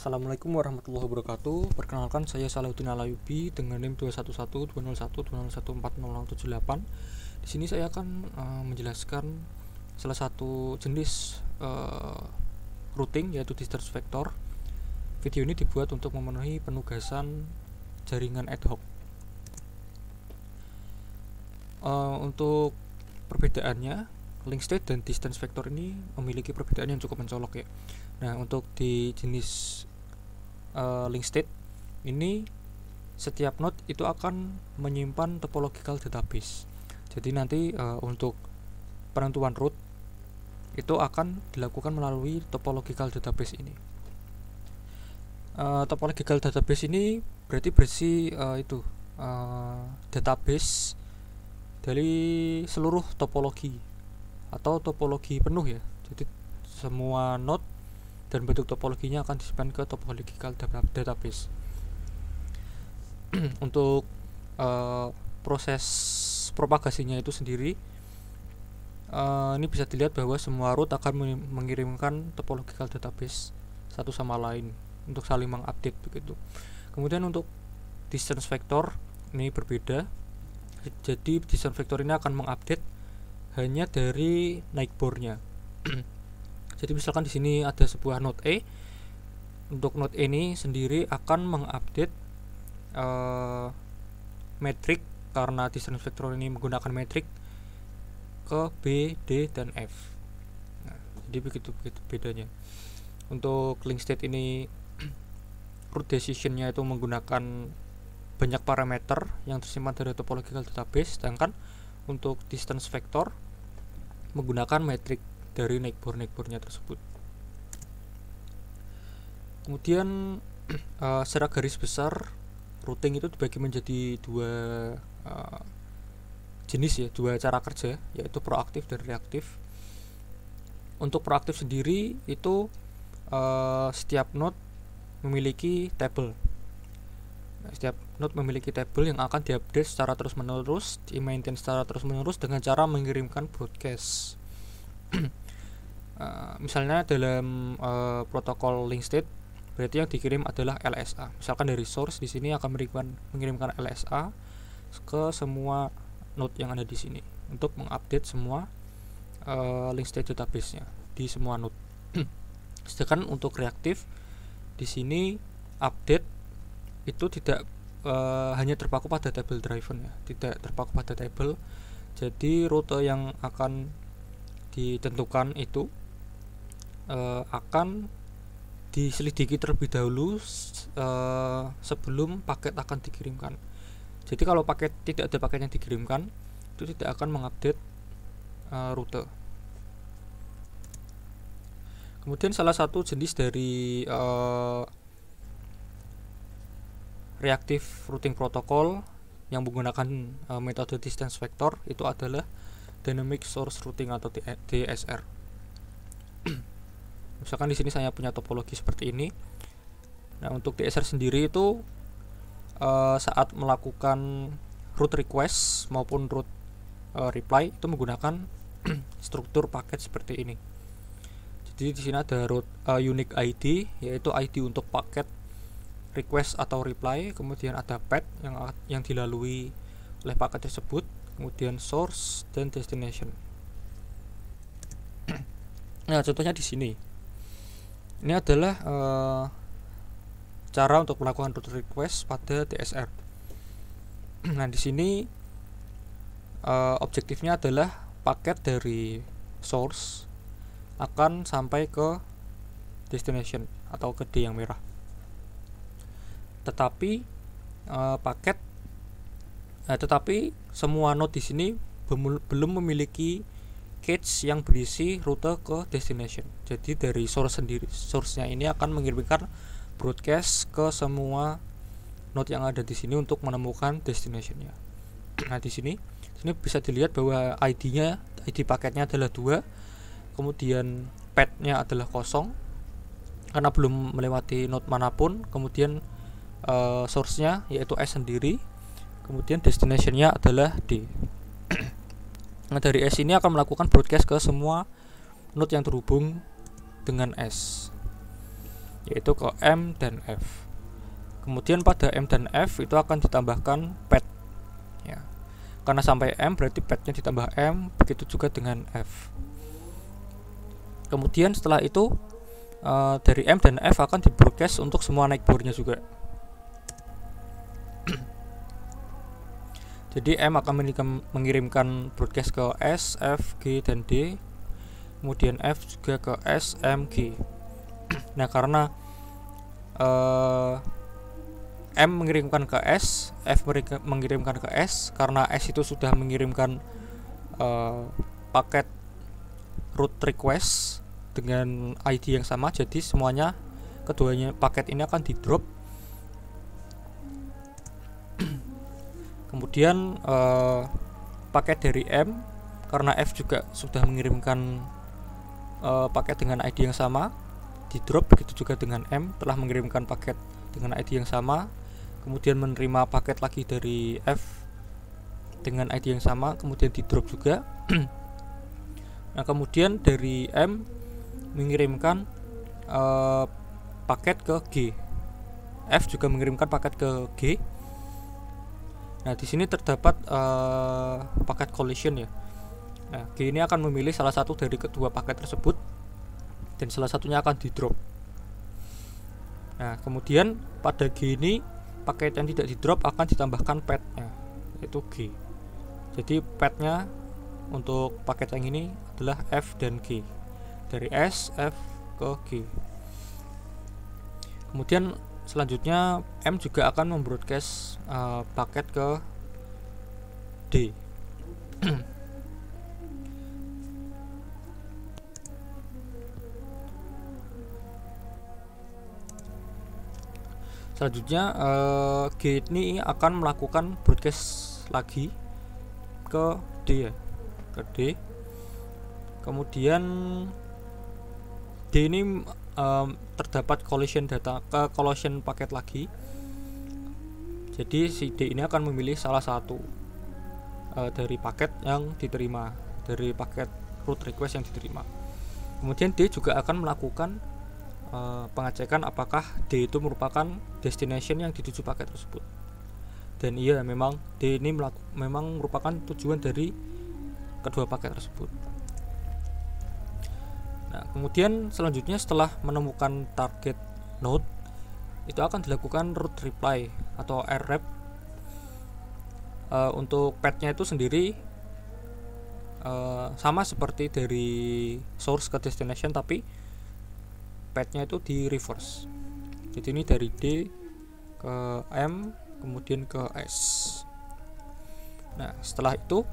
Assalamualaikum warahmatullahi wabarakatuh. Perkenalkan, saya Salahuddin Alayubi dengan NIM 2112012014078. Di sini saya akan menjelaskan salah satu jenis routing, yaitu distance vector. Video ini dibuat untuk memenuhi penugasan jaringan ad hoc. Untuk perbedaannya, link state dan distance vector ini memiliki perbedaan yang cukup mencolok ya. Nah, untuk di jenis link state ini, setiap node itu akan menyimpan topological database. Jadi nanti untuk penentuan route itu akan dilakukan melalui topological database ini. Topological database ini berarti berisi database dari seluruh topologi atau topologi penuh ya. Jadi semua node dan bentuk topologinya akan disimpan ke topological database. Untuk proses propagasinya itu sendiri, ini bisa dilihat bahwa semua root akan mengirimkan topological database satu sama lain untuk saling mengupdate begitu. Kemudian untuk distance vector ini berbeda. Jadi distance vector ini akan mengupdate hanya dari neighbor-nya. Jadi misalkan di sini ada sebuah node E. Untuk node E ini sendiri akan mengupdate metrik, karena distance vector ini menggunakan metrik, ke B, D, dan F. Nah, jadi begitu bedanya. Untuk link state ini root decision-nya itu menggunakan banyak parameter yang tersimpan dari topological database, sedangkan untuk distance vector menggunakan metrik dari neighbor-nya tersebut. Kemudian secara garis besar routing itu dibagi menjadi dua jenis ya, dua cara kerja, yaitu proaktif dan reaktif. Untuk proaktif sendiri itu setiap node memiliki table. Setiap node memiliki table yang akan diupdate secara terus-menerus, di-maintain secara terus-menerus dengan cara mengirimkan broadcast. Misalnya dalam protokol link state, berarti yang dikirim adalah LSA. Misalkan dari source di sini akan mengirimkan LSA ke semua node yang ada di sini untuk mengupdate semua link state database-nya di semua node. Sedangkan untuk reaktif di sini update itu tidak hanya terpaku pada table driven ya, tidak terpaku pada table. Jadi rute yang akan ditentukan itu akan diselidiki terlebih dahulu sebelum paket akan dikirimkan. Jadi kalau tidak ada paket yang dikirimkan, itu tidak akan mengupdate rute. Kemudian salah satu jenis dari reactive routing protocol yang menggunakan metode distance vector itu adalah dynamic source routing atau DSR. Misalkan di sini saya punya topologi seperti ini. Nah, untuk DSR sendiri itu saat melakukan route request maupun route reply itu menggunakan struktur paket seperti ini. Jadi di sini ada route unique ID, yaitu ID untuk paket request atau reply, kemudian ada path yang dilalui oleh paket tersebut, kemudian source dan destination. Nah, contohnya di sini. Ini adalah cara untuk melakukan route request pada DSR. Nah, di sini objektifnya adalah paket dari source akan sampai ke destination atau ke D yang merah. Tetapi semua node di sini belum memiliki cache yang berisi rute ke destination. Jadi dari source-nya ini akan mengirimkan broadcast ke semua node yang ada di sini untuk menemukan destination-nya. Nah, di sini bisa dilihat bahwa ID paketnya adalah 2, kemudian path-nya adalah kosong karena belum melewati node manapun, kemudian source-nya yaitu S sendiri, kemudian destination-nya adalah D. Nah, dari S ini akan melakukan broadcast ke semua node yang terhubung dengan S. yaitu ke M dan F. Kemudian pada M dan F itu akan ditambahkan pad ya. Karena sampai M berarti padnya ditambah M, begitu juga dengan F. Kemudian setelah itu dari M dan F akan di-broadcast untuk semua neighbor-nya juga. Jadi M akan mengirimkan broadcast ke S, F, G, dan D. Kemudian F juga ke S, M, G. Nah, karena M mengirimkan ke S, F mengirimkan ke S, karena S itu sudah mengirimkan paket root request dengan ID yang sama, jadi semuanya keduanya paket ini akan di drop. Kemudian paket dari M, karena F juga sudah mengirimkan paket dengan ID yang sama, di drop. Begitu juga dengan M, telah mengirimkan paket dengan ID yang sama, kemudian menerima paket lagi dari F dengan ID yang sama, kemudian di drop juga. Nah, kemudian dari M mengirimkan paket ke G, F juga mengirimkan paket ke G. Nah, di sini terdapat paket collision ya. Nah, G ini akan memilih salah satu dari kedua paket tersebut dan salah satunya akan di drop. Nah, kemudian pada G ini paket yang tidak di drop akan ditambahkan padnya, yaitu G. Jadi padnya untuk paket yang ini adalah F dan G, dari S, F ke G. Kemudian selanjutnya M juga akan membroadcast paket ke D. Selanjutnya G ini akan melakukan broadcast lagi ke D ya, ke D. Kemudian D ini terdapat collision data ke collision paket lagi. Jadi si D ini akan memilih salah satu dari paket yang diterima, dari paket root request yang diterima. Kemudian D juga akan melakukan pengecekan apakah D itu merupakan destination yang dituju paket tersebut. Dan iya, memang D ini memang merupakan tujuan dari kedua paket tersebut. Nah, kemudian selanjutnya setelah menemukan target node, itu akan dilakukan root reply atau rwrap. Untuk path-nya itu sendiri sama seperti dari source ke destination, tapi path-nya itu di reverse. Jadi ini dari D ke M, kemudian ke S. Nah, setelah itu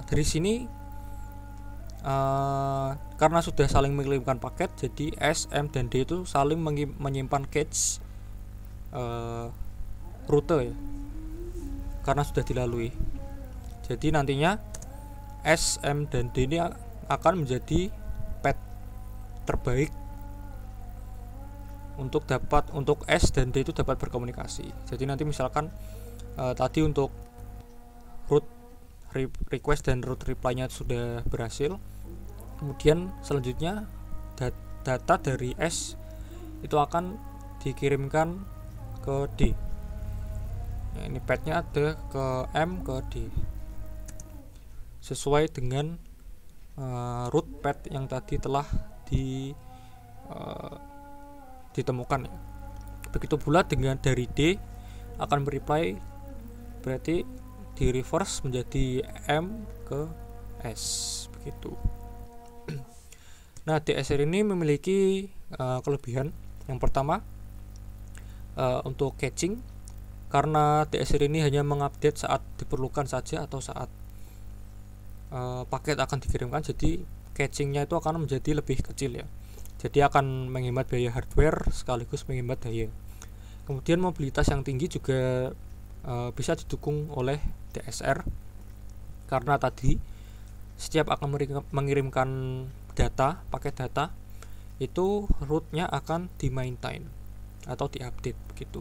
dari sini karena sudah saling mengirimkan paket, jadi S, M, dan D itu saling menyimpan cache rute ya, karena sudah dilalui. Jadi nantinya S, M, dan D ini akan menjadi path terbaik untuk S dan D itu dapat berkomunikasi. Jadi nanti misalkan tadi untuk root request dan root reply-nya sudah berhasil, kemudian selanjutnya data dari S itu akan dikirimkan ke D. Nah, ini path-nya ada ke M ke D sesuai dengan root path yang tadi telah ditemukan ya. Begitu pula dengan dari D akan bereply, berarti di reverse menjadi M ke S, begitu. Nah, DSR ini memiliki kelebihan. Yang pertama, untuk caching, karena DSR ini hanya mengupdate saat diperlukan saja atau saat paket akan dikirimkan, jadi cachingnya itu akan menjadi lebih kecil ya. Jadi akan menghemat biaya hardware sekaligus menghemat daya. Kemudian mobilitas yang tinggi juga bisa didukung oleh DSR, karena tadi setiap akan mengirimkan data, paket data, itu rootnya akan di-maintain atau diupdate begitu.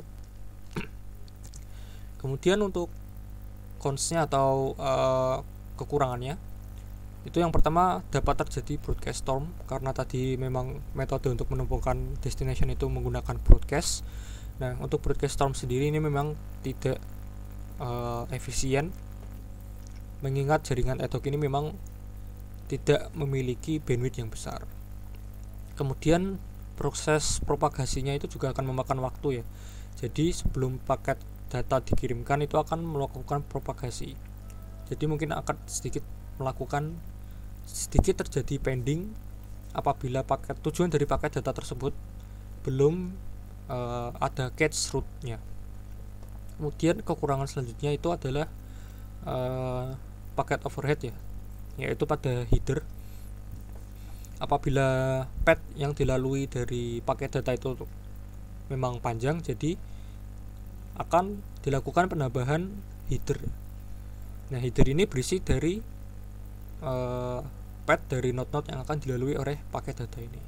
Kemudian untuk cons-nya atau kekurangannya, Itu yang pertama, dapat terjadi broadcast storm karena tadi memang metode untuk menemukan destination itu menggunakan broadcast. Nah, untuk broadcast storm sendiri ini memang tidak efisien, mengingat jaringan ad hoc ini memang tidak memiliki bandwidth yang besar. Kemudian proses propagasinya itu juga akan memakan waktu ya. Jadi sebelum paket data dikirimkan itu akan melakukan propagasi. Jadi mungkin akan sedikit terjadi pending apabila tujuan dari paket data tersebut belum ada cache route-nya. Kemudian kekurangan selanjutnya itu adalah paket overhead ya, yaitu pada header. Apabila path yang dilalui dari paket data itu memang panjang, jadi akan dilakukan penambahan header. Nah, header ini berisi dari path dari node-node yang akan dilalui oleh paket data ini.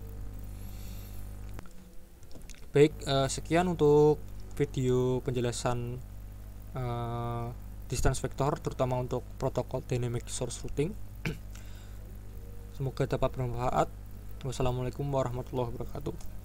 Baik, sekian untuk video penjelasan distance vector, terutama untuk protokol dynamic source routing. Semoga dapat bermanfaat. Wassalamualaikum warahmatullahi wabarakatuh.